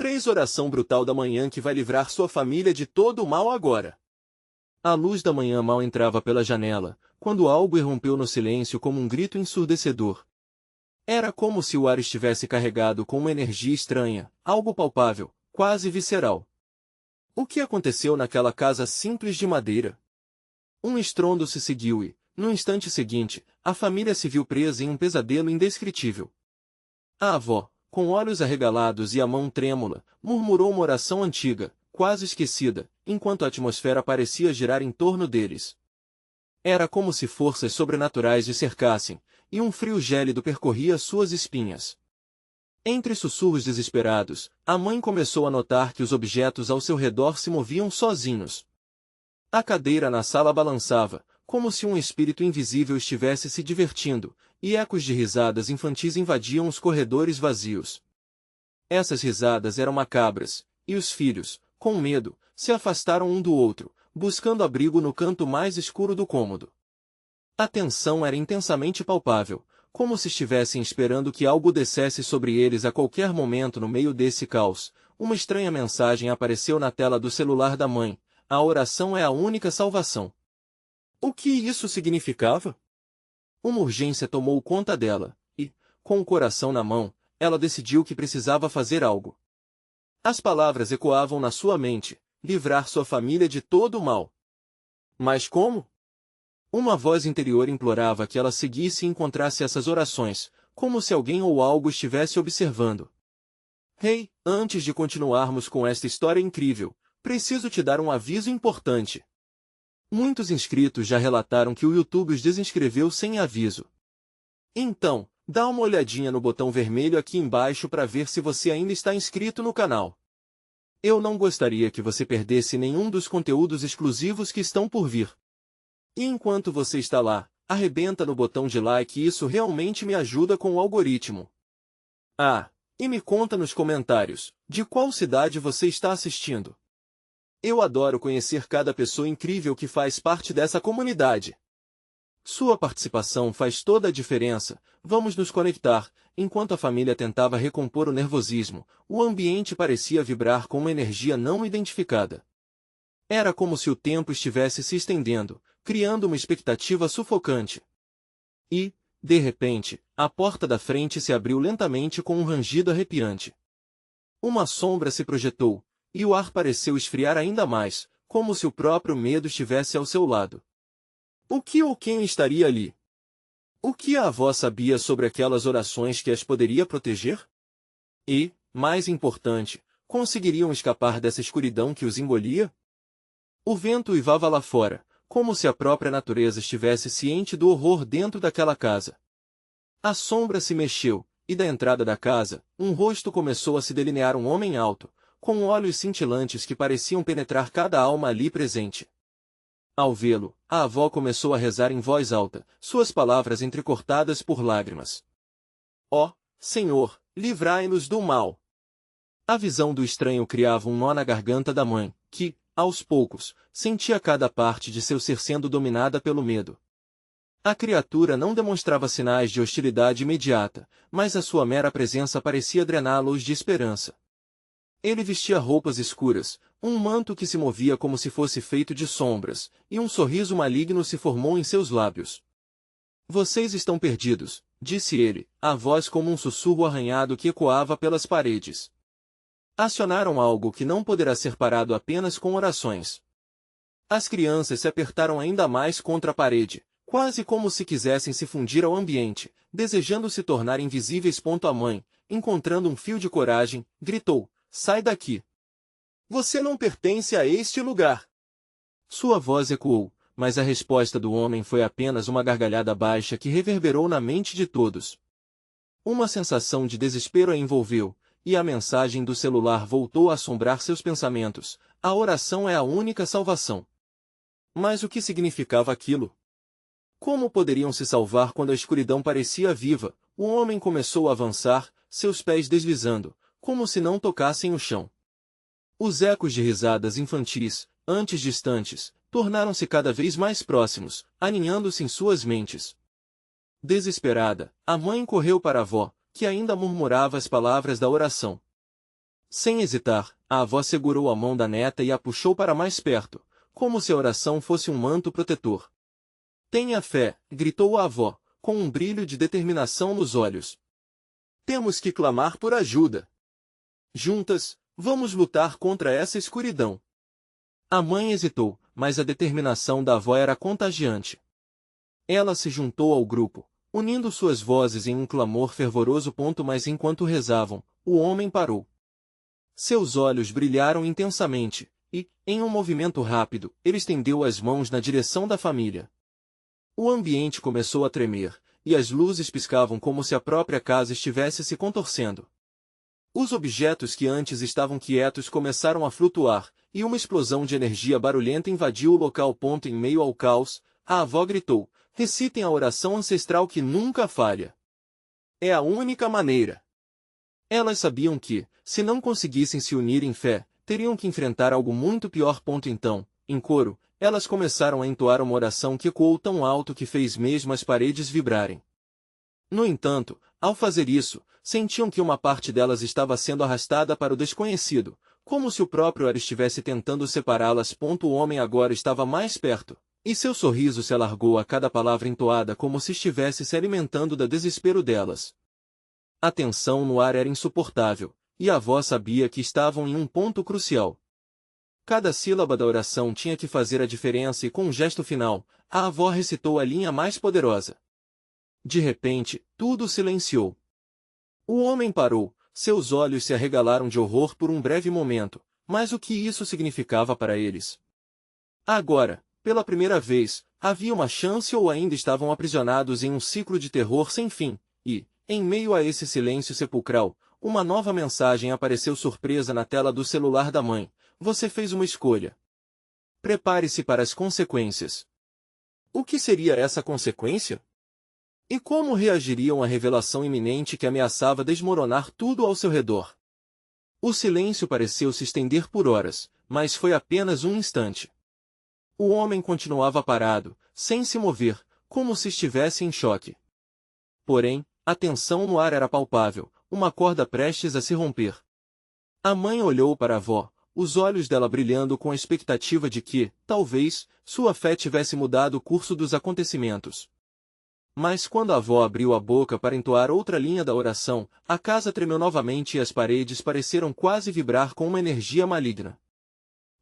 3 Oração brutal da manhã que vai livrar sua família de todo o mal agora. A luz da manhã mal entrava pela janela, quando algo irrompeu no silêncio como um grito ensurdecedor. Era como se o ar estivesse carregado com uma energia estranha, algo palpável, quase visceral. O que aconteceu naquela casa simples de madeira? Um estrondo se seguiu e, no instante seguinte, a família se viu presa em um pesadelo indescritível. A avó, com olhos arregalados e a mão trêmula, murmurou uma oração antiga, quase esquecida, enquanto a atmosfera parecia girar em torno deles. Era como se forças sobrenaturais os cercassem, e um frio gélido percorria suas espinhas. Entre sussurros desesperados, a mãe começou a notar que os objetos ao seu redor se moviam sozinhos. A cadeira na sala balançava, como se um espírito invisível estivesse se divertindo, e ecos de risadas infantis invadiam os corredores vazios. Essas risadas eram macabras, e os filhos, com medo, se afastaram um do outro, buscando abrigo no canto mais escuro do cômodo. A tensão era intensamente palpável, como se estivessem esperando que algo descesse sobre eles a qualquer momento no meio desse caos. Uma estranha mensagem apareceu na tela do celular da mãe: a oração é a única salvação. O que isso significava? Uma urgência tomou conta dela, e, com o coração na mão, ela decidiu que precisava fazer algo. As palavras ecoavam na sua mente: livrar sua família de todo o mal. Mas como? Uma voz interior implorava que ela seguisse e encontrasse essas orações, como se alguém ou algo estivesse observando. Hey, antes de continuarmos com esta história incrível, preciso te dar um aviso importante. Muitos inscritos já relataram que o YouTube os desinscreveu sem aviso. Então, dá uma olhadinha no botão vermelho aqui embaixo para ver se você ainda está inscrito no canal. Eu não gostaria que você perdesse nenhum dos conteúdos exclusivos que estão por vir. E enquanto você está lá, arrebenta no botão de like e isso realmente me ajuda com o algoritmo. Ah, e me conta nos comentários, de qual cidade você está assistindo. Eu adoro conhecer cada pessoa incrível que faz parte dessa comunidade. Sua participação faz toda a diferença. Vamos nos conectar. Enquanto a família tentava recompor o nervosismo, o ambiente parecia vibrar com uma energia não identificada. Era como se o tempo estivesse se estendendo, criando uma expectativa sufocante. E, de repente, a porta da frente se abriu lentamente com um rangido arrepiante. Uma sombra se projetou, e o ar pareceu esfriar ainda mais, como se o próprio medo estivesse ao seu lado. O que ou quem estaria ali? O que a avó sabia sobre aquelas orações que as poderia proteger? E, mais importante, conseguiriam escapar dessa escuridão que os engolia? O vento uivava lá fora, como se a própria natureza estivesse ciente do horror dentro daquela casa. A sombra se mexeu, e da entrada da casa, um rosto começou a se delinear, um homem alto, com olhos cintilantes que pareciam penetrar cada alma ali presente. Ao vê-lo, a avó começou a rezar em voz alta, suas palavras entrecortadas por lágrimas. Ó, Senhor, livrai-nos do mal! A visão do estranho criava um nó na garganta da mãe, que, aos poucos, sentia cada parte de seu ser sendo dominada pelo medo. A criatura não demonstrava sinais de hostilidade imediata, mas a sua mera presença parecia drená-los de esperança. Ele vestia roupas escuras, um manto que se movia como se fosse feito de sombras, e um sorriso maligno se formou em seus lábios. Vocês estão perdidos, disse ele, a voz como um sussurro arranhado que ecoava pelas paredes. Acionaram algo que não poderá ser parado apenas com orações. As crianças se apertaram ainda mais contra a parede, quase como se quisessem se fundir ao ambiente, desejando se tornar invisíveis. A mãe, encontrando um fio de coragem, gritou: sai daqui! Você não pertence a este lugar! Sua voz ecoou, mas a resposta do homem foi apenas uma gargalhada baixa que reverberou na mente de todos. Uma sensação de desespero a envolveu, e a mensagem do celular voltou a assombrar seus pensamentos: a oração é a única salvação. Mas o que significava aquilo? Como poderiam se salvar quando a escuridão parecia viva? O homem começou a avançar, seus pés deslizando, como se não tocassem o chão. Os ecos de risadas infantis, antes distantes, tornaram-se cada vez mais próximos, aninhando-se em suas mentes. Desesperada, a mãe correu para a avó, que ainda murmurava as palavras da oração. Sem hesitar, a avó segurou a mão da neta e a puxou para mais perto, como se a oração fosse um manto protetor. Tenha fé, gritou a avó, com um brilho de determinação nos olhos. Temos que clamar por ajuda. Juntas, vamos lutar contra essa escuridão. A mãe hesitou, mas a determinação da avó era contagiante. Ela se juntou ao grupo, unindo suas vozes em um clamor fervoroso. Mas enquanto rezavam, o homem parou. Seus olhos brilharam intensamente, e, em um movimento rápido, ele estendeu as mãos na direção da família. O ambiente começou a tremer, e as luzes piscavam como se a própria casa estivesse se contorcendo. Os objetos que antes estavam quietos começaram a flutuar, e uma explosão de energia barulhenta invadiu o local. Em meio ao caos, a avó gritou: recitem a oração ancestral que nunca falha. É a única maneira. Elas sabiam que, se não conseguissem se unir em fé, teriam que enfrentar algo muito pior. Então, em coro, elas começaram a entoar uma oração que ecoou tão alto que fez mesmo as paredes vibrarem. No entanto, ao fazer isso, sentiam que uma parte delas estava sendo arrastada para o desconhecido, como se o próprio ar estivesse tentando separá-las. O homem agora estava mais perto, e seu sorriso se alargou a cada palavra entoada como se estivesse se alimentando do desespero delas. A tensão no ar era insuportável, e a avó sabia que estavam em um ponto crucial. Cada sílaba da oração tinha que fazer a diferença e com um gesto final, a avó recitou a linha mais poderosa. De repente, tudo silenciou. O homem parou, seus olhos se arregalaram de horror por um breve momento, mas o que isso significava para eles? Agora, pela primeira vez, havia uma chance ou ainda estavam aprisionados em um ciclo de terror sem fim, e, em meio a esse silêncio sepulcral, uma nova mensagem apareceu surpresa na tela do celular da mãe. Você fez uma escolha. Prepare-se para as consequências. O que seria essa consequência? E como reagiriam à revelação iminente que ameaçava desmoronar tudo ao seu redor? O silêncio pareceu se estender por horas, mas foi apenas um instante. O homem continuava parado, sem se mover, como se estivesse em choque. Porém, a tensão no ar era palpável, uma corda prestes a se romper. A mãe olhou para a avó, os olhos dela brilhando com a expectativa de que, talvez, sua fé tivesse mudado o curso dos acontecimentos. Mas quando a avó abriu a boca para entoar outra linha da oração, a casa tremeu novamente e as paredes pareceram quase vibrar com uma energia maligna.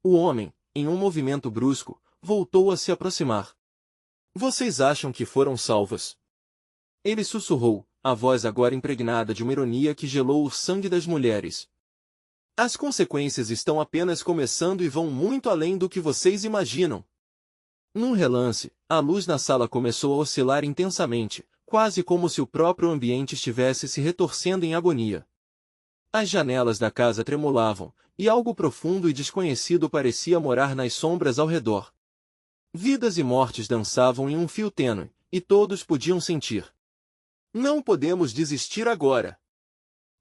O homem, em um movimento brusco, voltou a se aproximar. Vocês acham que foram salvas? Ele sussurrou, a voz agora impregnada de uma ironia que gelou o sangue das mulheres. As consequências estão apenas começando e vão muito além do que vocês imaginam. Num relance, a luz na sala começou a oscilar intensamente, quase como se o próprio ambiente estivesse se retorcendo em agonia. As janelas da casa tremulavam, e algo profundo e desconhecido parecia morar nas sombras ao redor. Vidas e mortes dançavam em um fio tênue, e todos podiam sentir. Não podemos desistir agora!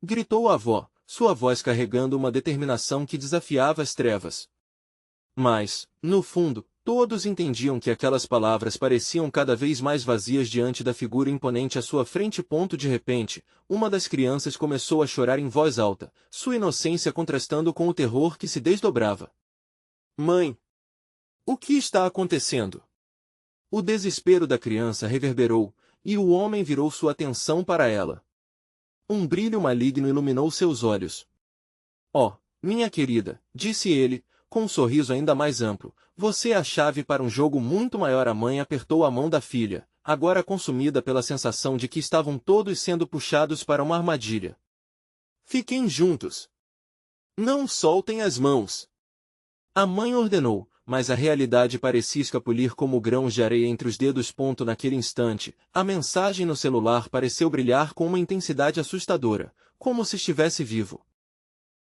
Gritou a avó, sua voz carregando uma determinação que desafiava as trevas. Mas, no fundo, todos entendiam que aquelas palavras pareciam cada vez mais vazias diante da figura imponente à sua frente. De repente, uma das crianças começou a chorar em voz alta, sua inocência contrastando com o terror que se desdobrava. Mãe! O que está acontecendo? O desespero da criança reverberou, e o homem virou sua atenção para ela. Um brilho maligno iluminou seus olhos. Oh, minha querida, disse ele, com um sorriso ainda mais amplo, você é a chave para um jogo muito maior. A mãe apertou a mão da filha, agora consumida pela sensação de que estavam todos sendo puxados para uma armadilha. Fiquem juntos. Não soltem as mãos. A mãe ordenou, mas a realidade parecia escapulir como grãos de areia entre os dedos. Naquele instante, a mensagem no celular pareceu brilhar com uma intensidade assustadora, como se estivesse vivo.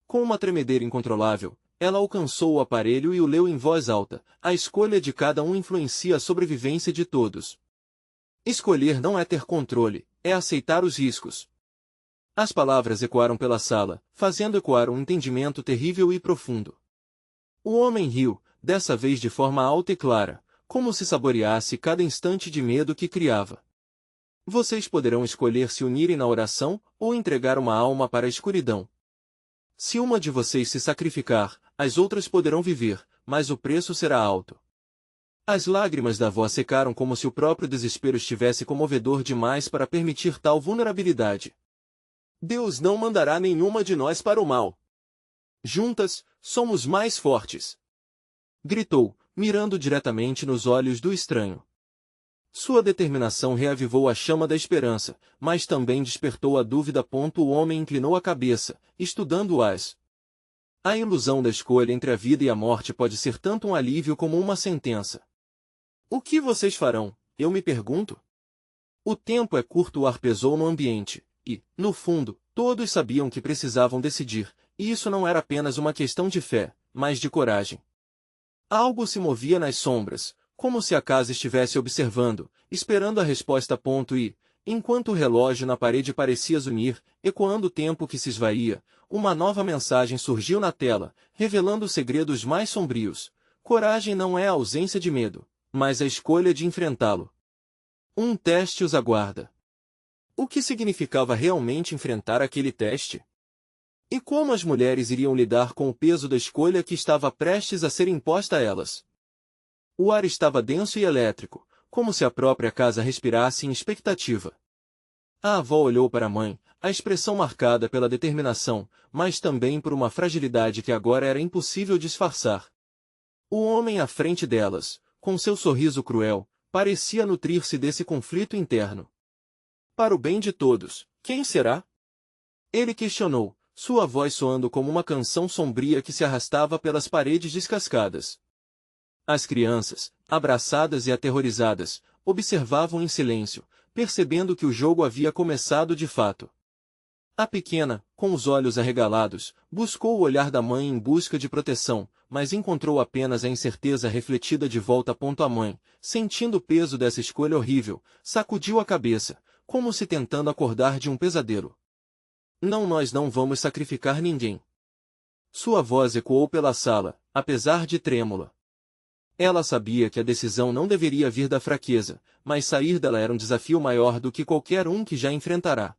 Com uma tremedeira incontrolável, ela alcançou o aparelho e o leu em voz alta. A escolha de cada um influencia a sobrevivência de todos. Escolher não é ter controle, é aceitar os riscos. As palavras ecoaram pela sala, fazendo ecoar um entendimento terrível e profundo. O homem riu, dessa vez de forma alta e clara, como se saboreasse cada instante de medo que criava. Vocês poderão escolher se unirem na oração, ou entregar uma alma para a escuridão. Se uma de vocês se sacrificar, as outras poderão viver, mas o preço será alto. As lágrimas da avó secaram como se o próprio desespero estivesse comovedor demais para permitir tal vulnerabilidade. Deus não mandará nenhuma de nós para o mal. Juntas, somos mais fortes. Gritou, mirando diretamente nos olhos do estranho. Sua determinação reavivou a chama da esperança, mas também despertou a dúvida. O homem inclinou a cabeça, estudando-as. A ilusão da escolha entre a vida e a morte pode ser tanto um alívio como uma sentença. O que vocês farão, eu me pergunto? O tempo é curto. O ar pesou no ambiente, e, no fundo, todos sabiam que precisavam decidir, e isso não era apenas uma questão de fé, mas de coragem. Algo se movia nas sombras, como se a casa estivesse observando, esperando a resposta. E, enquanto o relógio na parede parecia zunir, ecoando o tempo que se esvaía, uma nova mensagem surgiu na tela, revelando os segredos mais sombrios. Coragem não é a ausência de medo, mas a escolha de enfrentá-lo. Um teste os aguarda. O que significava realmente enfrentar aquele teste? E como as mulheres iriam lidar com o peso da escolha que estava prestes a ser imposta a elas? O ar estava denso e elétrico, como se a própria casa respirasse em expectativa. A avó olhou para a mãe, a expressão marcada pela determinação, mas também por uma fragilidade que agora era impossível disfarçar. O homem à frente delas, com seu sorriso cruel, parecia nutrir-se desse conflito interno. Para o bem de todos, quem será? Ele questionou, sua voz soando como uma canção sombria que se arrastava pelas paredes descascadas. As crianças, abraçadas e aterrorizadas, observavam em silêncio, percebendo que o jogo havia começado de fato. A pequena, com os olhos arregalados, buscou o olhar da mãe em busca de proteção, mas encontrou apenas a incerteza refletida de volta. A mãe, sentindo o peso dessa escolha horrível, sacudiu a cabeça, como se tentando acordar de um pesadelo. Não, nós não vamos sacrificar ninguém. Sua voz ecoou pela sala, apesar de trêmula. Ela sabia que a decisão não deveria vir da fraqueza, mas sair dela era um desafio maior do que qualquer um que já enfrentará.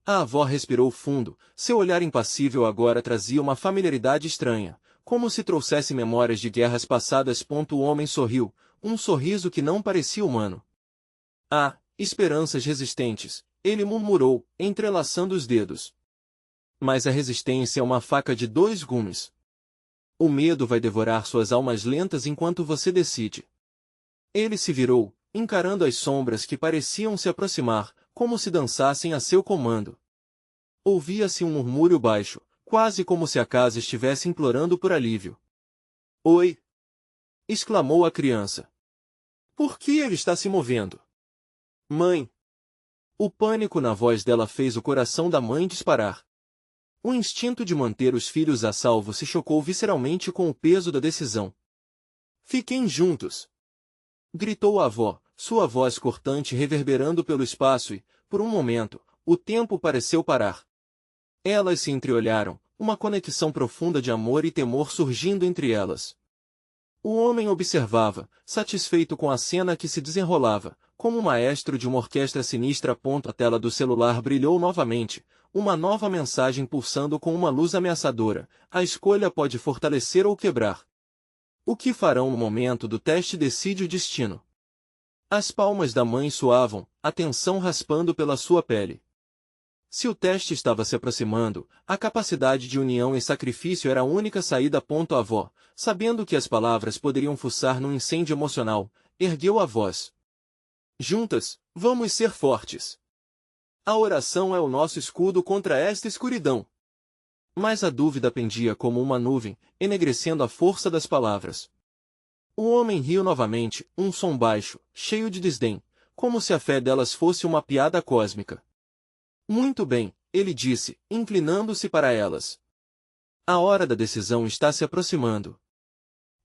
A avó respirou fundo, seu olhar impassível agora trazia uma familiaridade estranha, como se trouxesse memórias de guerras passadas. O homem sorriu, um sorriso que não parecia humano. Ah, esperanças resistentes, ele murmurou, entrelaçando os dedos. Mas a resistência é uma faca de dois gumes. O medo vai devorar suas almas lentas enquanto você decide. Ele se virou, encarando as sombras que pareciam se aproximar, como se dançassem a seu comando. Ouvia-se um murmúrio baixo, quase como se a casa estivesse implorando por alívio. Oi! Exclamou a criança. Por que ele está se movendo? Mãe! O pânico na voz dela fez o coração da mãe disparar. O instinto de manter os filhos a salvo se chocou visceralmente com o peso da decisão. Fiquem juntos! Gritou a avó, sua voz cortante reverberando pelo espaço e, por um momento, o tempo pareceu parar. Elas se entreolharam, uma conexão profunda de amor e temor surgindo entre elas. O homem observava, satisfeito com a cena que se desenrolava, como o maestro de uma orquestra sinistra. A tela do celular brilhou novamente, uma nova mensagem pulsando com uma luz ameaçadora. A escolha pode fortalecer ou quebrar. O que farão no momento do teste decide o destino. As palmas da mãe suavam, a tensão raspando pela sua pele. Se o teste estava se aproximando, a capacidade de união e sacrifício era a única saída. A avó, sabendo que as palavras poderiam fuçar num incêndio emocional, ergueu a voz. Juntas, vamos ser fortes. A oração é o nosso escudo contra esta escuridão. Mas a dúvida pendia como uma nuvem, enegrecendo a força das palavras. O homem riu novamente, um som baixo, cheio de desdém, como se a fé delas fosse uma piada cósmica. Muito bem, ele disse, inclinando-se para elas. A hora da decisão está se aproximando.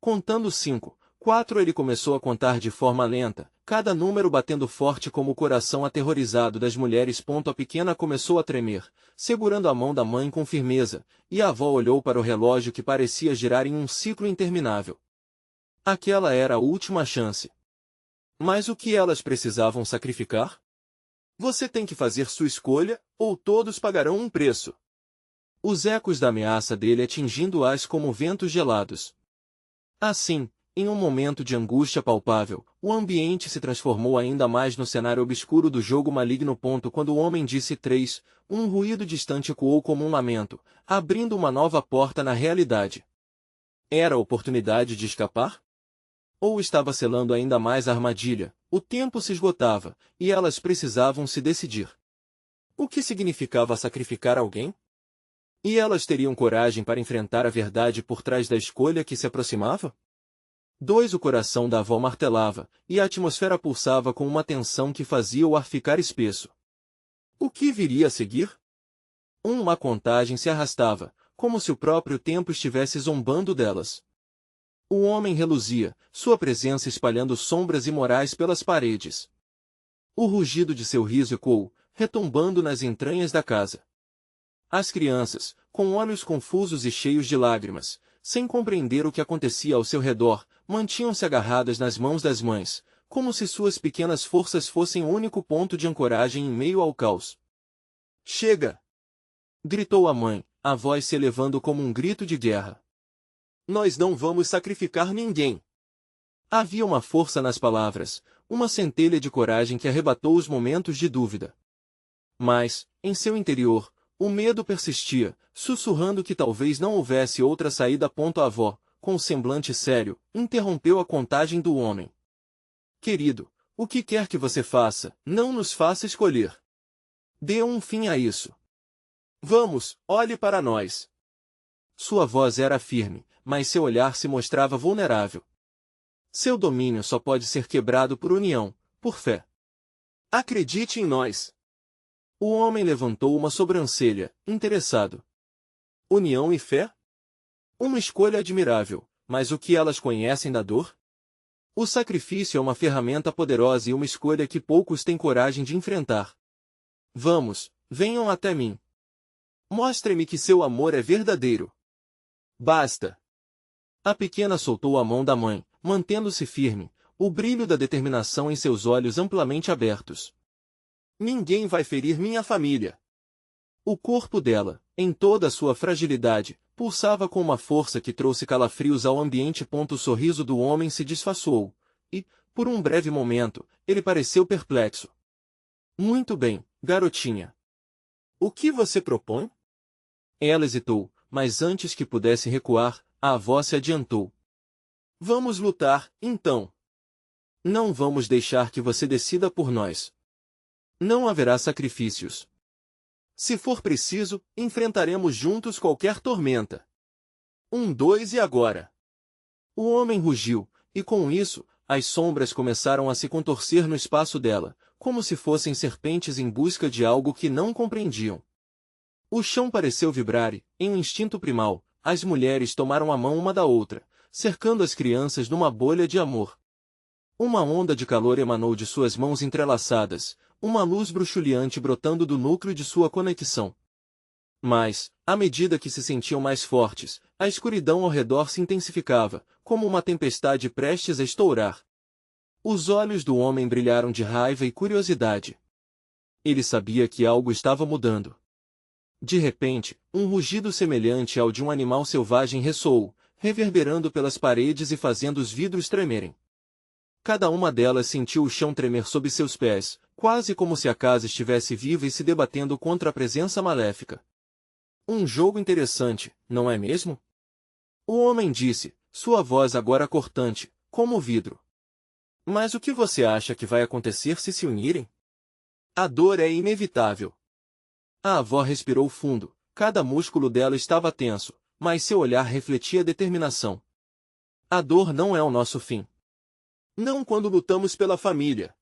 Contando 5, 4 ele começou a contar de forma lenta, cada número batendo forte como o coração aterrorizado das mulheres. A pequena começou a tremer, segurando a mão da mãe com firmeza, e a avó olhou para o relógio que parecia girar em um ciclo interminável. Aquela era a última chance. Mas o que elas precisavam sacrificar? Você tem que fazer sua escolha, ou todos pagarão um preço. os ecos da ameaça dele atingindo-as como ventos gelados. Assim, em um momento de angústia palpável, o ambiente se transformou ainda mais no cenário obscuro do jogo maligno. Quando o homem disse 3, um ruído distante ecoou como um lamento, abrindo uma nova porta na realidade. Era a oportunidade de escapar? Ou estava selando ainda mais a armadilha? O tempo se esgotava, e elas precisavam se decidir. O que significava sacrificar alguém? E elas teriam coragem para enfrentar a verdade por trás da escolha que se aproximava? 2. O coração da avó martelava, e a atmosfera pulsava com uma tensão que fazia o ar ficar espesso. O que viria a seguir? Uma contagem se arrastava, como se o próprio tempo estivesse zombando delas. O homem reluzia, sua presença espalhando sombras imorais pelas paredes. O rugido de seu riso ecoou, retumbando nas entranhas da casa. As crianças, com olhos confusos e cheios de lágrimas, sem compreender o que acontecia ao seu redor, mantinham-se agarradas nas mãos das mães, como se suas pequenas forças fossem o único ponto de ancoragem em meio ao caos. Chega! Gritou a mãe, a voz se elevando como um grito de guerra. Nós não vamos sacrificar ninguém. Havia uma força nas palavras, uma centelha de coragem que arrebatou os momentos de dúvida. Mas, em seu interior, o medo persistia, sussurrando que talvez não houvesse outra saída. A avó, com semblante sério, interrompeu a contagem do homem. Querido, o que quer que você faça, não nos faça escolher. Dê um fim a isso. Vamos, olhe para nós. Sua voz era firme, mas seu olhar se mostrava vulnerável. Seu domínio só pode ser quebrado por união, por fé. Acredite em nós. O homem levantou uma sobrancelha, interessado. União e fé? Uma escolha admirável, mas o que elas conhecem da dor? O sacrifício é uma ferramenta poderosa e uma escolha que poucos têm coragem de enfrentar. Vamos, venham até mim. Mostre-me que seu amor é verdadeiro. Basta. A pequena soltou a mão da mãe, mantendo-se firme, o brilho da determinação em seus olhos amplamente abertos. Ninguém vai ferir minha família. O corpo dela, em toda a sua fragilidade, pulsava com uma força que trouxe calafrios ao ambiente. O sorriso do homem se disfarçou, e, por um breve momento, ele pareceu perplexo. Muito bem, garotinha. O que você propõe? Ela hesitou, mas antes que pudesse recuar, a avó se adiantou. Vamos lutar, então. Não vamos deixar que você decida por nós. Não haverá sacrifícios. Se for preciso, enfrentaremos juntos qualquer tormenta. 1, 2 e agora. O homem rugiu, e com isso, as sombras começaram a se contorcer no espaço dela, como se fossem serpentes em busca de algo que não compreendiam. O chão pareceu vibrar e, em um instinto primal, as mulheres tomaram a mão uma da outra, cercando as crianças numa bolha de amor. Uma onda de calor emanou de suas mãos entrelaçadas, uma luz bruxuleante brotando do núcleo de sua conexão. Mas, à medida que se sentiam mais fortes, a escuridão ao redor se intensificava, como uma tempestade prestes a estourar. Os olhos do homem brilharam de raiva e curiosidade. Ele sabia que algo estava mudando. De repente, um rugido semelhante ao de um animal selvagem ressoou, reverberando pelas paredes e fazendo os vidros tremerem. Cada uma delas sentiu o chão tremer sob seus pés, quase como se a casa estivesse viva e se debatendo contra a presença maléfica. Um jogo interessante, não é mesmo? O homem disse, sua voz agora cortante, como vidro. Mas o que você acha que vai acontecer se unirem? A dor é inevitável. A avó respirou fundo, cada músculo dela estava tenso, mas seu olhar refletia determinação. A dor não é o nosso fim. Não quando lutamos pela família.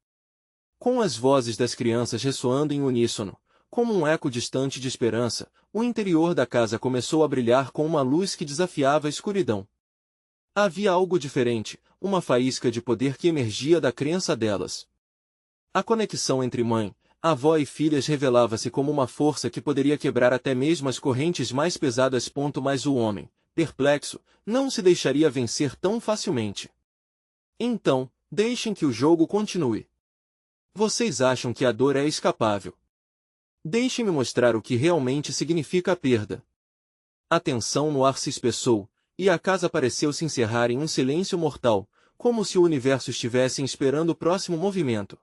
Com as vozes das crianças ressoando em uníssono, como um eco distante de esperança, o interior da casa começou a brilhar com uma luz que desafiava a escuridão. Havia algo diferente, uma faísca de poder que emergia da crença delas. A conexão entre mãe, avó e filhas revelava-se como uma força que poderia quebrar até mesmo as correntes mais pesadas. Mas o homem, perplexo, não se deixaria vencer tão facilmente. Então, deixem que o jogo continue. Vocês acham que a dor é escapável? Deixem-me mostrar o que realmente significa a perda. A tensão no ar se espessou, e a casa pareceu se encerrar em um silêncio mortal, como se o universo estivesse esperando o próximo movimento.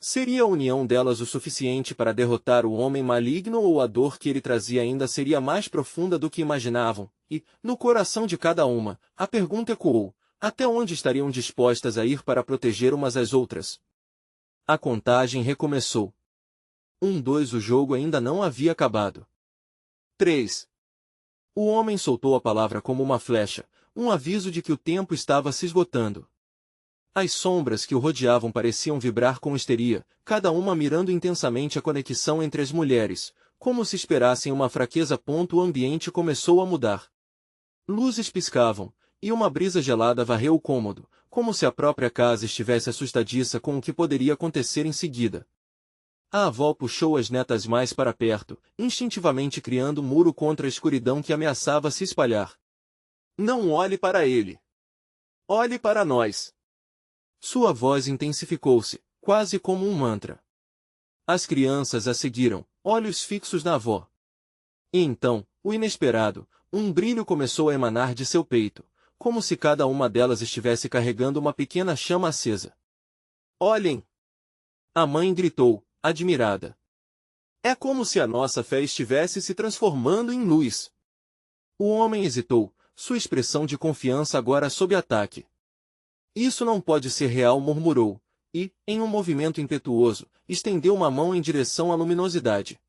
Seria a união delas o suficiente para derrotar o homem maligno ou a dor que ele trazia ainda seria mais profunda do que imaginavam? E, no coração de cada uma, a pergunta ecoou: até onde estariam dispostas a ir para proteger umas às outras? A contagem recomeçou. 2 O jogo ainda não havia acabado. 3 O homem soltou a palavra como uma flecha, um aviso de que o tempo estava se esgotando. As sombras que o rodeavam pareciam vibrar com histeria, cada uma mirando intensamente a conexão entre as mulheres, como se esperassem uma fraqueza. O ambiente começou a mudar. Luzes piscavam, e uma brisa gelada varreu o cômodo, como se a própria casa estivesse assustadiça com o que poderia acontecer em seguida. A avó puxou as netas mais para perto, instintivamente criando um muro contra a escuridão que ameaçava se espalhar. Não olhe para ele. Olhe para nós. Sua voz intensificou-se, quase como um mantra. As crianças a seguiram, olhos fixos na avó. E então, o inesperado, um brilho começou a emanar de seu peito, como se cada uma delas estivesse carregando uma pequena chama acesa. Olhem! A mãe gritou, admirada. É como se a nossa fé estivesse se transformando em luz. O homem hesitou, sua expressão de confiança agora sob ataque. Isso não pode ser real, murmurou, e, em um movimento impetuoso, estendeu uma mão em direção à luminosidade.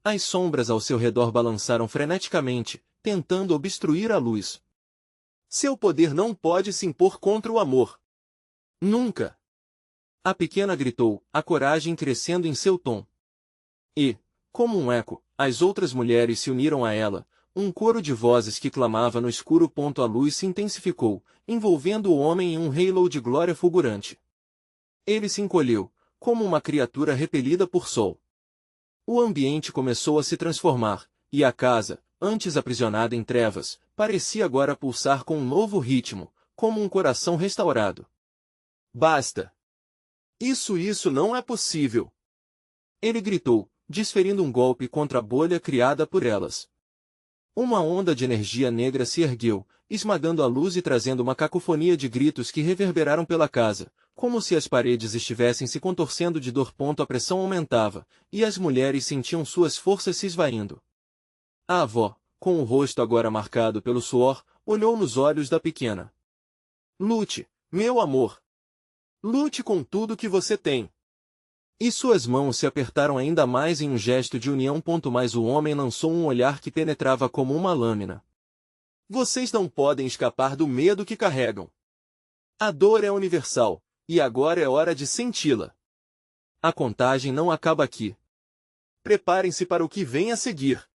As sombras ao seu redor balançaram freneticamente, tentando obstruir a luz. Seu poder não pode se impor contra o amor. Nunca! A pequena gritou, a coragem crescendo em seu tom. E, como um eco, as outras mulheres se uniram a ela, um coro de vozes que clamava no escuro. A luz se intensificou, envolvendo o homem em um halo de glória fulgurante. Ele se encolheu, como uma criatura repelida por sol. O ambiente começou a se transformar, e a casa, antes aprisionada em trevas, parecia agora pulsar com um novo ritmo, como um coração restaurado. Basta! Isso não é possível! Ele gritou, desferindo um golpe contra a bolha criada por elas. Uma onda de energia negra se ergueu, esmagando a luz e trazendo uma cacofonia de gritos que reverberaram pela casa, como se as paredes estivessem se contorcendo de dor. A pressão aumentava, e as mulheres sentiam suas forças se esvaindo. A avó, com o rosto agora marcado pelo suor, olhou nos olhos da pequena. Lute, meu amor! Lute com tudo que você tem! E suas mãos se apertaram ainda mais em um gesto de união. Mas o homem lançou um olhar que penetrava como uma lâmina. Vocês não podem escapar do medo que carregam. A dor é universal, e agora é hora de senti-la. A contagem não acaba aqui. Preparem-se para o que vem a seguir.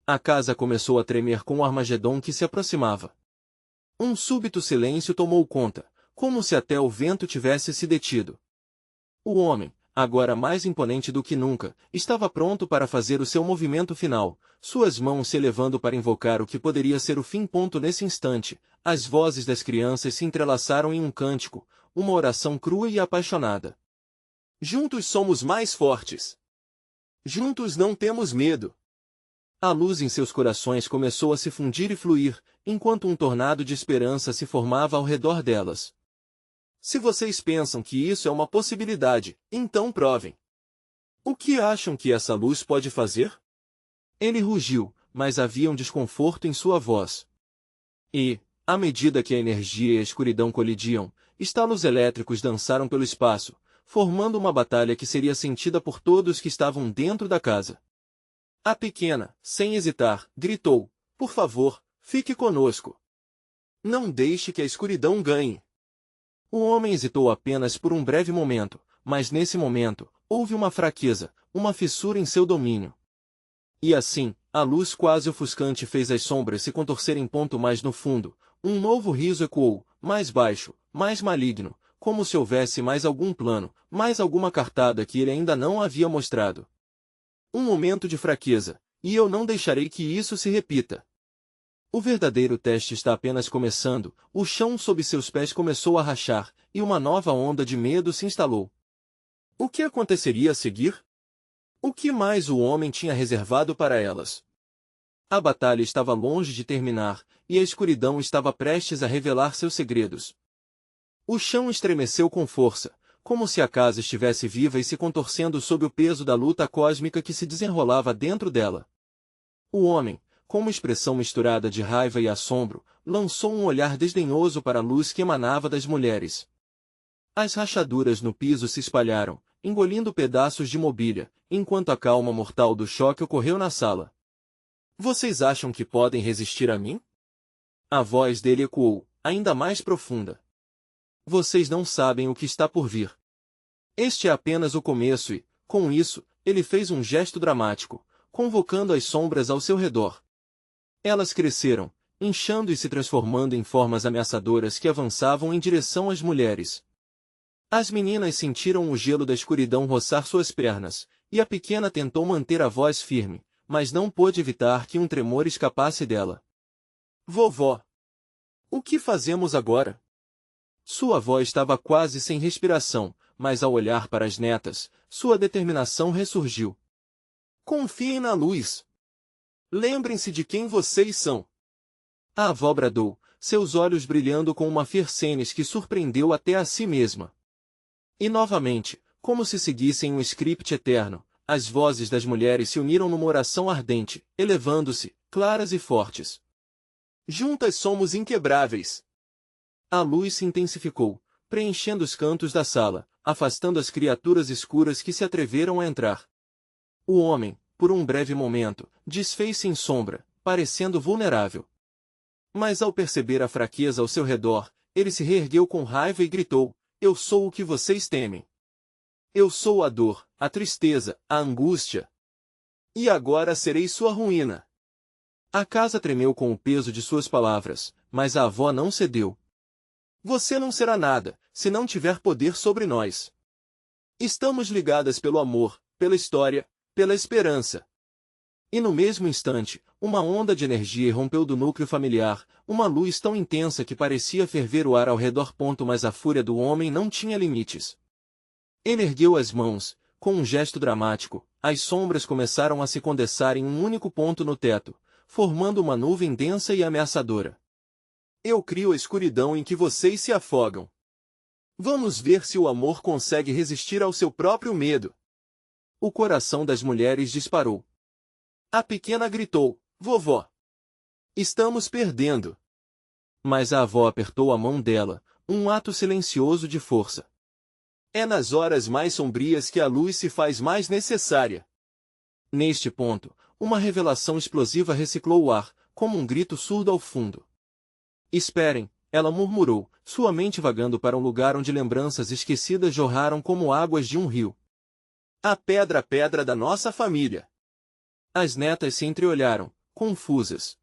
A casa começou a tremer com o Armagedon que se aproximava. Um súbito silêncio tomou conta, como se até o vento tivesse se detido. O homem, agora mais imponente do que nunca, estava pronto para fazer o seu movimento final, suas mãos se elevando para invocar o que poderia ser o fim. Nesse instante, as vozes das crianças se entrelaçaram em um cântico, uma oração crua e apaixonada. Juntos somos mais fortes. Juntos não temos medo. A luz em seus corações começou a se fundir e fluir, enquanto um tornado de esperança se formava ao redor delas. Se vocês pensam que isso é uma possibilidade, então provem. O que acham que essa luz pode fazer? Ele rugiu, mas havia um desconforto em sua voz. E, à medida que a energia e a escuridão colidiam, estalos elétricos dançaram pelo espaço, formando uma batalha que seria sentida por todos que estavam dentro da casa. A pequena, sem hesitar, gritou, por favor, fique conosco. Não deixe que a escuridão ganhe. O homem hesitou apenas por um breve momento, mas nesse momento, houve uma fraqueza, uma fissura em seu domínio. E assim, a luz quase ofuscante fez as sombras se contorcerem. Mas no fundo, um novo riso ecoou, mais baixo, mais maligno, como se houvesse mais algum plano, mais alguma cartada que ele ainda não havia mostrado. Um momento de fraqueza, e eu não deixarei que isso se repita. O verdadeiro teste está apenas começando, o chão sob seus pés começou a rachar, e uma nova onda de medo se instalou. O que aconteceria a seguir? O que mais o homem tinha reservado para elas? A batalha estava longe de terminar, e a escuridão estava prestes a revelar seus segredos. O chão estremeceu com força, como se a casa estivesse viva e se contorcendo sob o peso da luta cósmica que se desenrolava dentro dela. O homem, com uma expressão misturada de raiva e assombro, lançou um olhar desdenhoso para a luz que emanava das mulheres. As rachaduras no piso se espalharam, engolindo pedaços de mobília, enquanto a calma mortal do choque ocorreu na sala. Vocês acham que podem resistir a mim? A voz dele ecoou, ainda mais profunda. Vocês não sabem o que está por vir. Este é apenas o começo e, com isso, ele fez um gesto dramático, convocando as sombras ao seu redor. Elas cresceram, inchando e se transformando em formas ameaçadoras que avançavam em direção às mulheres. As meninas sentiram o gelo da escuridão roçar suas pernas, e a pequena tentou manter a voz firme, mas não pôde evitar que um tremor escapasse dela. Vovó! O que fazemos agora? Sua voz estava quase sem respiração, mas ao olhar para as netas, sua determinação ressurgiu. Confiem na luz. Lembrem-se de quem vocês são. A avó bradou, seus olhos brilhando com uma fiercez que surpreendeu até a si mesma. E novamente, como se seguissem um script eterno, as vozes das mulheres se uniram numa oração ardente, elevando-se, claras e fortes. Juntas somos inquebráveis. A luz se intensificou, preenchendo os cantos da sala, afastando as criaturas escuras que se atreveram a entrar. O homem, por um breve momento, desfez-se em sombra, parecendo vulnerável. Mas ao perceber a fraqueza ao seu redor, ele se reergueu com raiva e gritou: Eu sou o que vocês temem. Eu sou a dor, a tristeza, a angústia. E agora serei sua ruína. A casa tremeu com o peso de suas palavras, mas a avó não cedeu. Você não será nada, se não tiver poder sobre nós. Estamos ligadas pelo amor, pela história, pela esperança. E no mesmo instante, uma onda de energia irrompeu do núcleo familiar, uma luz tão intensa que parecia ferver o ar ao redor. Mas a fúria do homem não tinha limites. Ele ergueu as mãos, com um gesto dramático, as sombras começaram a se condensar em um único ponto no teto, formando uma nuvem densa e ameaçadora. Eu crio a escuridão em que vocês se afogam. Vamos ver se o amor consegue resistir ao seu próprio medo. O coração das mulheres disparou. A pequena gritou: Vovó! Estamos perdendo. Mas a avó apertou a mão dela, um ato silencioso de força. É nas horas mais sombrias que a luz se faz mais necessária. Neste ponto, uma revelação explosiva reciclou o ar, como um grito surdo ao fundo. Esperem, ela murmurou, sua mente vagando para um lugar onde lembranças esquecidas jorraram como águas de um rio. A pedra da nossa família. As netas se entreolharam, confusas.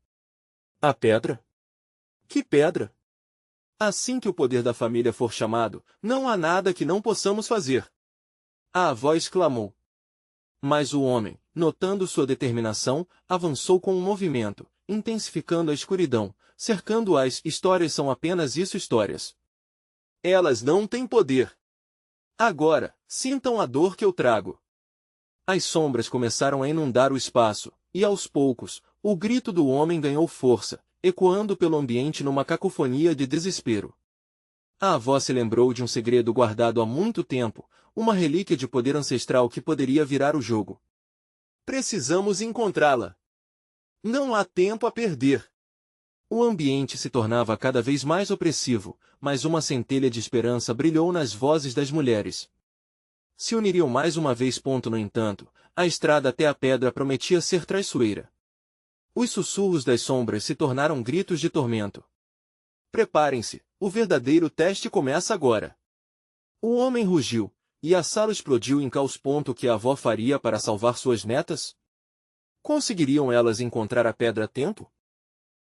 A pedra? Que pedra? Assim que o poder da família for chamado, não há nada que não possamos fazer. A avó exclamou. Mas o homem, notando sua determinação, avançou com um movimento, intensificando a escuridão, cercando as histórias são apenas isso histórias. Elas não têm poder. Agora, sintam a dor que eu trago. As sombras começaram a inundar o espaço, e aos poucos, o grito do homem ganhou força, ecoando pelo ambiente numa cacofonia de desespero. A avó se lembrou de um segredo guardado há muito tempo, uma relíquia de poder ancestral que poderia virar o jogo. Precisamos encontrá-la. Não há tempo a perder. O ambiente se tornava cada vez mais opressivo, mas uma centelha de esperança brilhou nas vozes das mulheres. Se uniriam mais uma vez. No entanto, a estrada até a pedra prometia ser traiçoeira. Os sussurros das sombras se tornaram gritos de tormento. Preparem-se, o verdadeiro teste começa agora. O homem rugiu, e a sala explodiu em caos. O que a avó faria para salvar suas netas? Conseguiriam elas encontrar a pedra a tempo?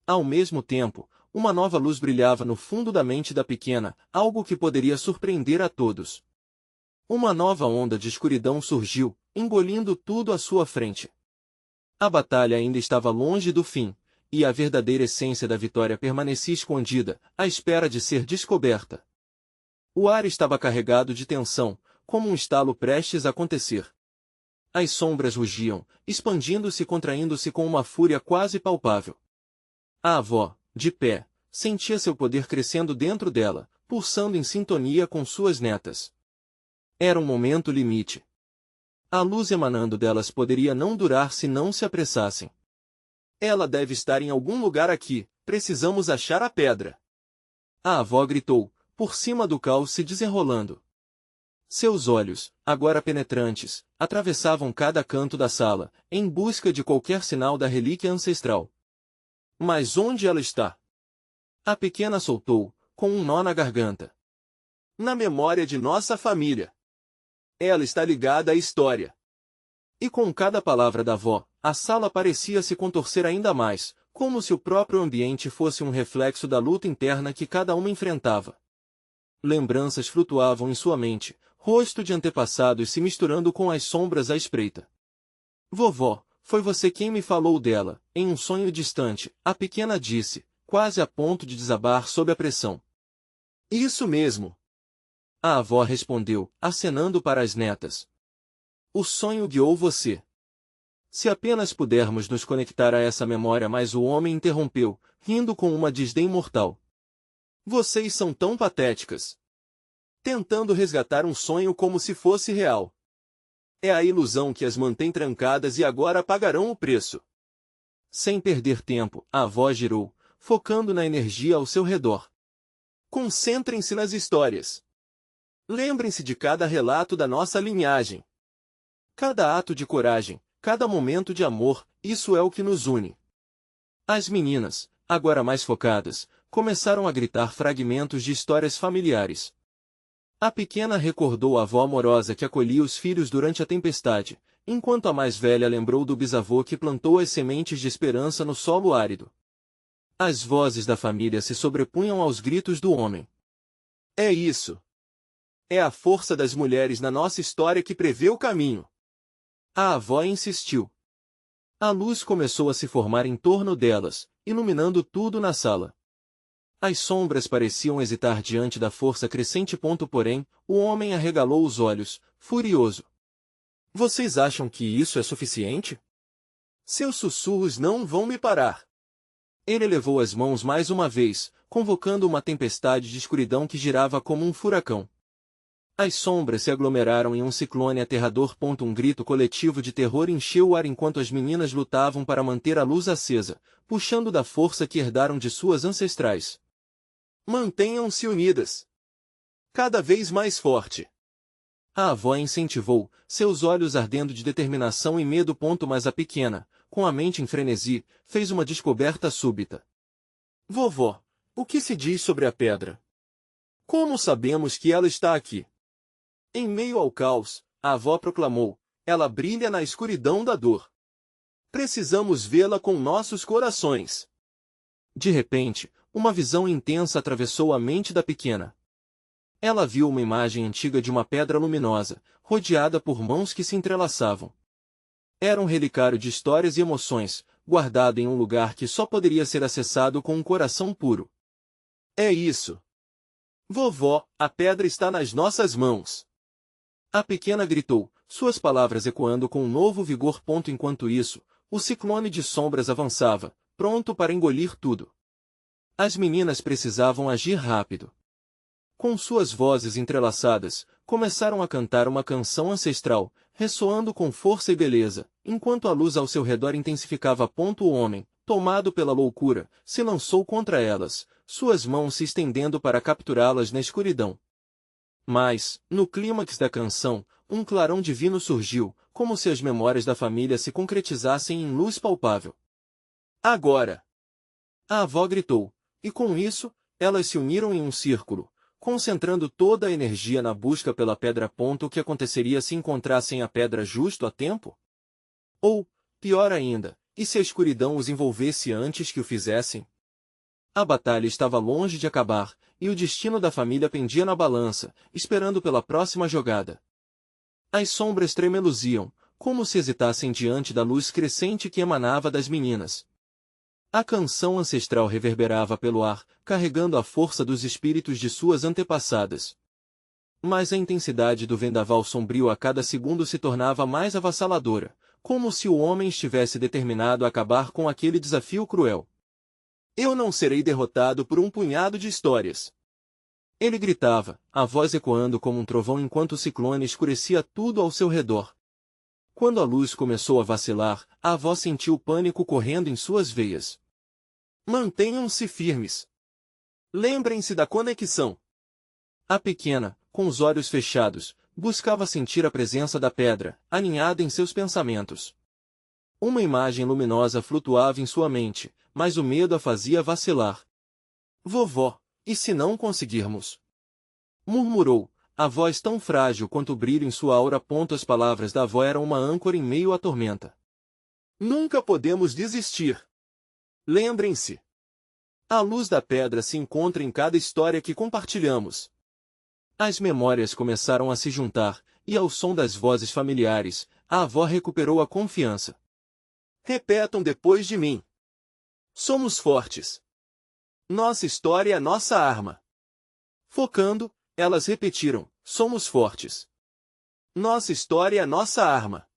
Ao mesmo tempo, uma nova luz brilhava no fundo da mente da pequena, algo que poderia surpreender a todos. Uma nova onda de escuridão surgiu, engolindo tudo à sua frente. A batalha ainda estava longe do fim, e a verdadeira essência da vitória permanecia escondida, à espera de ser descoberta. O ar estava carregado de tensão, como um estalo prestes a acontecer. As sombras rugiam, expandindo-se e contraindo-se com uma fúria quase palpável. A avó, de pé, sentia seu poder crescendo dentro dela, pulsando em sintonia com suas netas. Era um momento limite. A luz emanando delas poderia não durar se não se apressassem. Ela deve estar em algum lugar aqui, precisamos achar a pedra. A avó gritou, por cima do caos se desenrolando. Seus olhos, agora penetrantes, atravessavam cada canto da sala, em busca de qualquer sinal da relíquia ancestral. Mas onde ela está? A pequena soltou, com um nó na garganta. Na memória de nossa família. Ela está ligada à história. E com cada palavra da avó, a sala parecia se contorcer ainda mais, como se o próprio ambiente fosse um reflexo da luta interna que cada uma enfrentava. Lembranças flutuavam em sua mente, rosto de antepassados se misturando com as sombras à espreita. Vovó, foi você quem me falou dela, em um sonho distante, a pequena disse, quase a ponto de desabar sob a pressão. Isso mesmo. A avó respondeu, acenando para as netas. O sonho guiou você. Se apenas pudermos nos conectar a essa memória, mas o homem interrompeu, rindo com uma desdém mortal. Vocês são tão patéticas. Tentando resgatar um sonho como se fosse real. É a ilusão que as mantém trancadas e agora pagarão o preço. Sem perder tempo, a avó girou, focando na energia ao seu redor. Concentrem-se nas histórias. Lembrem-se de cada relato da nossa linhagem. Cada ato de coragem, cada momento de amor, isso é o que nos une. As meninas, agora mais focadas, começaram a gritar fragmentos de histórias familiares. A pequena recordou a avó amorosa que acolhia os filhos durante a tempestade, enquanto a mais velha lembrou do bisavô que plantou as sementes de esperança no solo árido. As vozes da família se sobrepunham aos gritos do homem. É isso. É a força das mulheres na nossa história que prevê o caminho. A avó insistiu. A luz começou a se formar em torno delas, iluminando tudo na sala. As sombras pareciam hesitar diante da força crescente. Porém, o homem arregalou os olhos, furioso. Vocês acham que isso é suficiente? Seus sussurros não vão me parar. Ele elevou as mãos mais uma vez, convocando uma tempestade de escuridão que girava como um furacão. As sombras se aglomeraram em um ciclone aterrador. Um grito coletivo de terror encheu o ar enquanto as meninas lutavam para manter a luz acesa, puxando da força que herdaram de suas ancestrais. Mantenham-se unidas. Cada vez mais forte. A avó incentivou, seus olhos ardendo de determinação e medo. Mas a pequena, com a mente em frenesi, fez uma descoberta súbita. Vovó, o que se diz sobre a pedra? Como sabemos que ela está aqui? Em meio ao caos, a avó proclamou, ela brilha na escuridão da dor. Precisamos vê-la com nossos corações. De repente, uma visão intensa atravessou a mente da pequena. Ela viu uma imagem antiga de uma pedra luminosa, rodeada por mãos que se entrelaçavam. Era um relicário de histórias e emoções, guardado em um lugar que só poderia ser acessado com um coração puro. É isso. Vovó, a pedra está nas nossas mãos. A pequena gritou, suas palavras ecoando com um novo vigor. Enquanto isso, o ciclone de sombras avançava, pronto para engolir tudo. As meninas precisavam agir rápido. Com suas vozes entrelaçadas, começaram a cantar uma canção ancestral, ressoando com força e beleza, enquanto a luz ao seu redor intensificava. O homem, tomado pela loucura, se lançou contra elas, suas mãos se estendendo para capturá-las na escuridão. Mas, no clímax da canção, um clarão divino surgiu, como se as memórias da família se concretizassem em luz palpável. Agora! A avó gritou, e com isso, elas se uniram em um círculo, concentrando toda a energia na busca pela pedra. O que aconteceria se encontrassem a pedra justo a tempo? Ou, pior ainda, e se a escuridão os envolvesse antes que o fizessem? A batalha estava longe de acabar, e o destino da família pendia na balança, esperando pela próxima jogada. As sombras tremeluziam, como se hesitassem diante da luz crescente que emanava das meninas. A canção ancestral reverberava pelo ar, carregando a força dos espíritos de suas antepassadas. Mas a intensidade do vendaval sombrio a cada segundo se tornava mais avassaladora, como se o homem estivesse determinado a acabar com aquele desafio cruel. Eu não serei derrotado por um punhado de histórias. Ele gritava, a voz ecoando como um trovão enquanto o ciclone escurecia tudo ao seu redor. Quando a luz começou a vacilar, a avó sentiu pânico correndo em suas veias. Mantenham-se firmes. Lembrem-se da conexão. A pequena, com os olhos fechados, buscava sentir a presença da pedra, aninhada em seus pensamentos. Uma imagem luminosa flutuava em sua mente, mas o medo a fazia vacilar. Vovó, e se não conseguirmos? Murmurou, a voz tão frágil quanto o brilho em sua aura. As palavras da avó eram uma âncora em meio à tormenta. Nunca podemos desistir. Lembrem-se. A luz da pedra se encontra em cada história que compartilhamos. As memórias começaram a se juntar, e ao som das vozes familiares, a avó recuperou a confiança. Repetam depois de mim. Somos fortes. Nossa história é nossa arma. Focando, elas repetiram, somos fortes. Nossa história é nossa arma.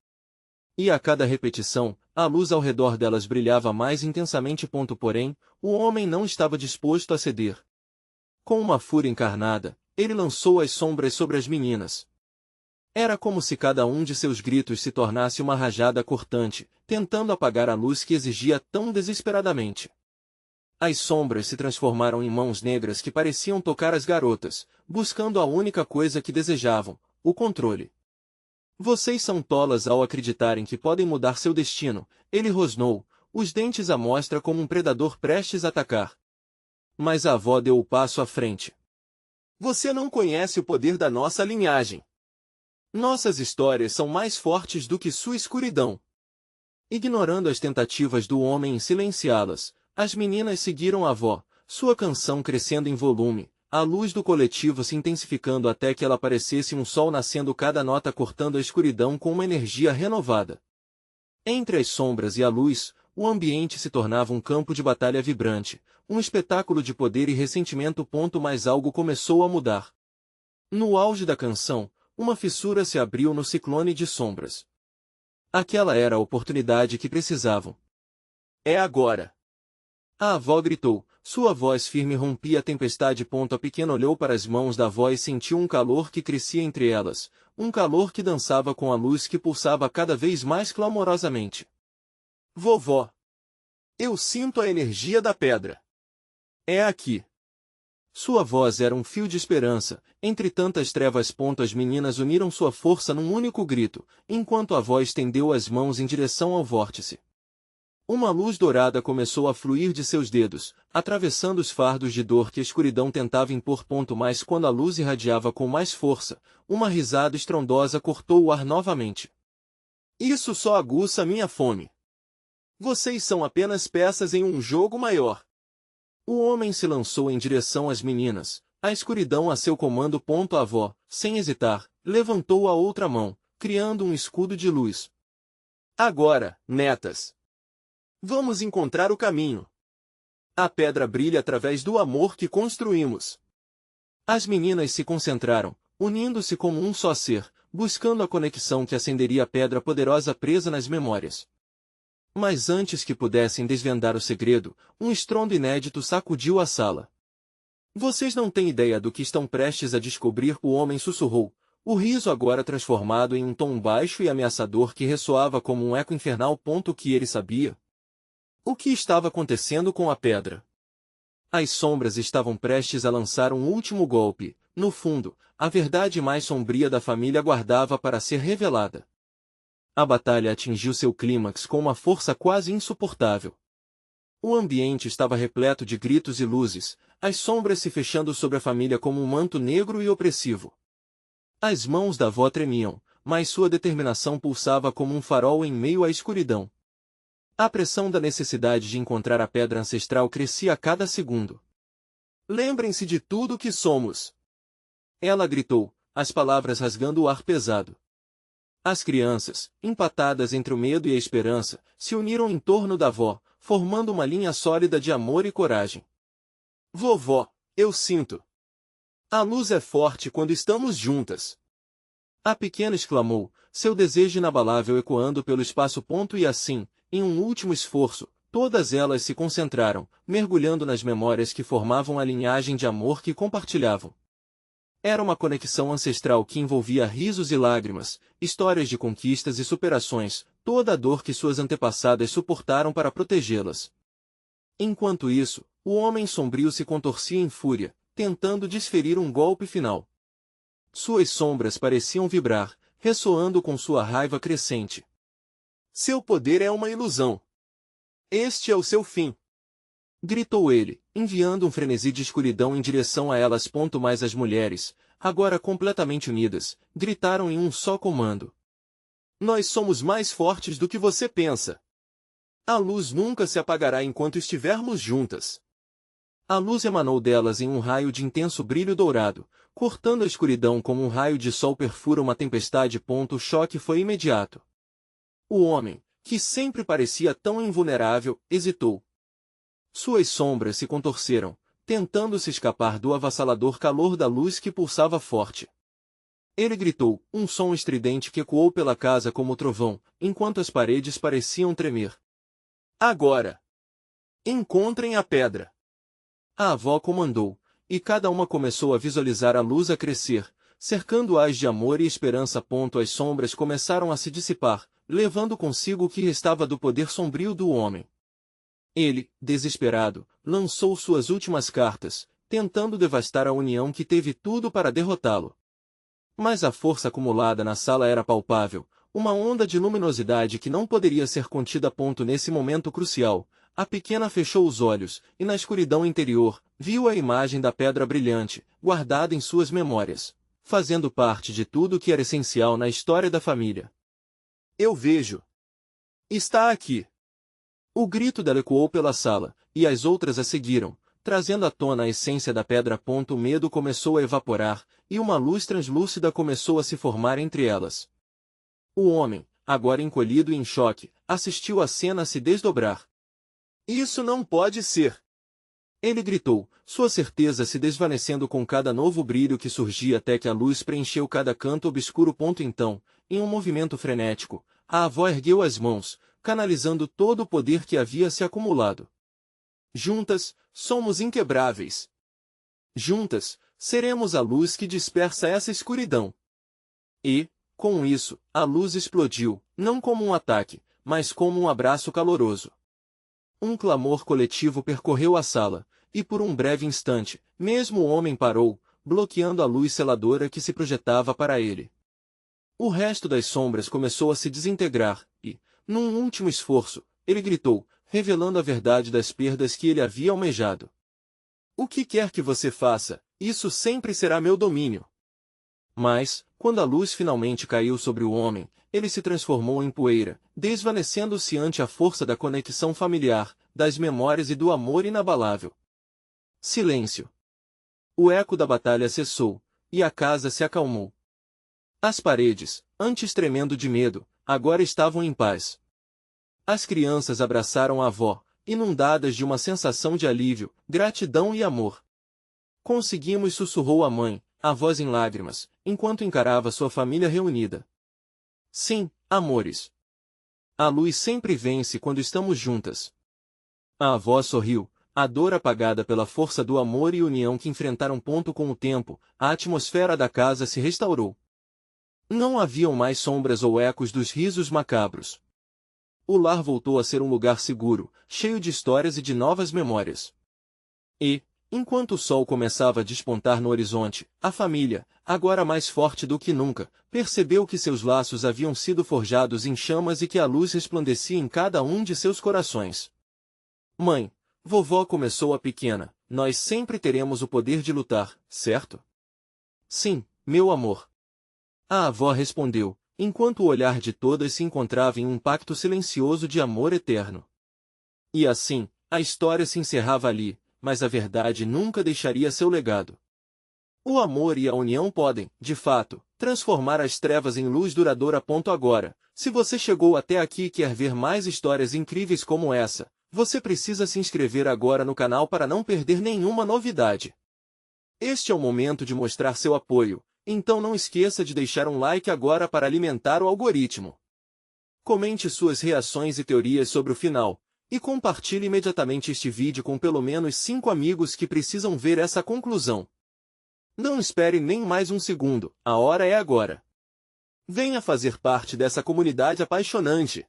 E a cada repetição, a luz ao redor delas brilhava mais intensamente. Porém, o homem não estava disposto a ceder. Com uma fúria encarnada, ele lançou as sombras sobre as meninas. Era como se cada um de seus gritos se tornasse uma rajada cortante, tentando apagar a luz que exigia tão desesperadamente. As sombras se transformaram em mãos negras que pareciam tocar as garotas, buscando a única coisa que desejavam, o controle. Vocês são tolas ao acreditarem que podem mudar seu destino, ele rosnou, os dentes à mostra como um predador prestes a atacar. Mas a avó deu o passo à frente. Você não conhece o poder da nossa linhagem. Nossas histórias são mais fortes do que sua escuridão. Ignorando as tentativas do homem em silenciá-las, as meninas seguiram a avó, sua canção crescendo em volume, a luz do coletivo se intensificando até que ela parecesse um sol nascendo, cada nota cortando a escuridão com uma energia renovada. Entre as sombras e a luz, o ambiente se tornava um campo de batalha vibrante, um espetáculo de poder e ressentimento. Mas algo começou a mudar. No auge da canção, uma fissura se abriu no ciclone de sombras. Aquela era a oportunidade que precisavam. É agora! A avó gritou, sua voz firme rompia a tempestade. A pequena olhou para as mãos da avó e sentiu um calor que crescia entre elas, um calor que dançava com a luz que pulsava cada vez mais clamorosamente. Vovó! Eu sinto a energia da pedra. É aqui. Sua voz era um fio de esperança, entre tantas trevas. As meninas uniram sua força num único grito, enquanto a avó estendeu as mãos em direção ao vórtice. Uma luz dourada começou a fluir de seus dedos, atravessando os fardos de dor que a escuridão tentava impor. Mas quando a luz irradiava com mais força, uma risada estrondosa cortou o ar novamente. Isso só aguça minha fome. Vocês são apenas peças em um jogo maior. O homem se lançou em direção às meninas, a escuridão a seu comando. A avó, sem hesitar, levantou a outra mão, criando um escudo de luz. Agora, netas. Vamos encontrar o caminho. A pedra brilha através do amor que construímos. As meninas se concentraram, unindo-se como um só ser, buscando a conexão que acenderia a pedra poderosa presa nas memórias. Mas antes que pudessem desvendar o segredo, um estrondo inédito sacudiu a sala. Vocês não têm ideia do que estão prestes a descobrir, o homem sussurrou, o riso agora transformado em um tom baixo e ameaçador que ressoava como um eco infernal. O que ele sabia? O que estava acontecendo com a pedra? As sombras estavam prestes a lançar um último golpe. No fundo, a verdade mais sombria da família aguardava para ser revelada. A batalha atingiu seu clímax com uma força quase insuportável. O ambiente estava repleto de gritos e luzes, as sombras se fechando sobre a família como um manto negro e opressivo. As mãos da avó tremiam, mas sua determinação pulsava como um farol em meio à escuridão. A pressão da necessidade de encontrar a pedra ancestral crescia a cada segundo. Lembrem-se de tudo que somos! Ela gritou, as palavras rasgando o ar pesado. As crianças, empatadas entre o medo e a esperança, se uniram em torno da avó, formando uma linha sólida de amor e coragem. Vovó, eu sinto. A luz é forte quando estamos juntas. A pequena exclamou, seu desejo inabalável ecoando pelo espaço. E assim, em um último esforço, todas elas se concentraram, mergulhando nas memórias que formavam a linhagem de amor que compartilhavam. Era uma conexão ancestral que envolvia risos e lágrimas, histórias de conquistas e superações, toda a dor que suas antepassadas suportaram para protegê-las. Enquanto isso, o homem sombrio se contorcia em fúria, tentando desferir um golpe final. Suas sombras pareciam vibrar, ressoando com sua raiva crescente. Seu poder é uma ilusão. Este é o seu fim. Gritou ele, enviando um frenesi de escuridão em direção a elas. Mas as mulheres, agora completamente unidas, gritaram em um só comando. Nós somos mais fortes do que você pensa. A luz nunca se apagará enquanto estivermos juntas. A luz emanou delas em um raio de intenso brilho dourado, cortando a escuridão como um raio de sol perfura uma tempestade. O choque foi imediato. O homem, que sempre parecia tão invulnerável, hesitou. Suas sombras se contorceram, tentando se escapar do avassalador calor da luz que pulsava forte. Ele gritou, um som estridente que ecoou pela casa como trovão, enquanto as paredes pareciam tremer. Agora! Encontrem a pedra! A avó comandou, e cada uma começou a visualizar a luz a crescer, cercando-as de amor e esperança. As sombras começaram a se dissipar, levando consigo o que restava do poder sombrio do homem. Ele, desesperado, lançou suas últimas cartas, tentando devastar a união que teve tudo para derrotá-lo. Mas a força acumulada na sala era palpável, uma onda de luminosidade que não poderia ser contida. Nesse momento crucial, a pequena fechou os olhos, e na escuridão interior, viu a imagem da pedra brilhante, guardada em suas memórias, fazendo parte de tudo que era essencial na história da família. Eu vejo. Está aqui. O grito dela ecoou pela sala, e as outras a seguiram, trazendo à tona a essência da pedra. O medo começou a evaporar, e uma luz translúcida começou a se formar entre elas. O homem, agora encolhido e em choque, assistiu a cena se desdobrar. Isso não pode ser! Ele gritou, sua certeza se desvanecendo com cada novo brilho que surgia até que a luz preencheu cada canto obscuro. Então, em um movimento frenético, a avó ergueu as mãos, canalizando todo o poder que havia se acumulado. Juntas, somos inquebráveis. Juntas, seremos a luz que dispersa essa escuridão. E, com isso, a luz explodiu, não como um ataque, mas como um abraço caloroso. Um clamor coletivo percorreu a sala, e por um breve instante, mesmo o homem parou, bloqueando a luz celadora que se projetava para ele. O resto das sombras começou a se desintegrar, e, num último esforço, ele gritou, revelando a verdade das perdas que ele havia almejado. O que quer que você faça, isso sempre será meu domínio. Mas, quando a luz finalmente caiu sobre o homem, ele se transformou em poeira, desvanecendo-se ante a força da conexão familiar, das memórias e do amor inabalável. Silêncio. O eco da batalha cessou, e a casa se acalmou. As paredes, antes tremendo de medo, agora estavam em paz. As crianças abraçaram a avó, inundadas de uma sensação de alívio, gratidão e amor. Conseguimos, sussurrou a mãe, a voz em lágrimas, enquanto encarava sua família reunida. Sim, amores. A luz sempre vence quando estamos juntas. A avó sorriu, a dor apagada pela força do amor e união que enfrentaram. Com o tempo, a atmosfera da casa se restaurou. Não haviam mais sombras ou ecos dos risos macabros. O lar voltou a ser um lugar seguro, cheio de histórias e de novas memórias. E, enquanto o sol começava a despontar no horizonte, a família, agora mais forte do que nunca, percebeu que seus laços haviam sido forjados em chamas e que a luz resplandecia em cada um de seus corações. Mãe, vovó, começou a pequena, nós sempre teremos o poder de lutar, certo? Sim, meu amor. A avó respondeu, enquanto o olhar de todas se encontrava em um pacto silencioso de amor eterno. E assim, a história se encerrava ali, mas a verdade nunca deixaria seu legado. O amor e a união podem, de fato, transformar as trevas em luz duradoura. Agora, se você chegou até aqui e quer ver mais histórias incríveis como essa, você precisa se inscrever agora no canal para não perder nenhuma novidade. Este é o momento de mostrar seu apoio, então não esqueça de deixar um like agora para alimentar o algoritmo. Comente suas reações e teorias sobre o final, e compartilhe imediatamente este vídeo com pelo menos 5 amigos que precisam ver essa conclusão. Não espere nem mais um segundo, a hora é agora. Venha fazer parte dessa comunidade apaixonante.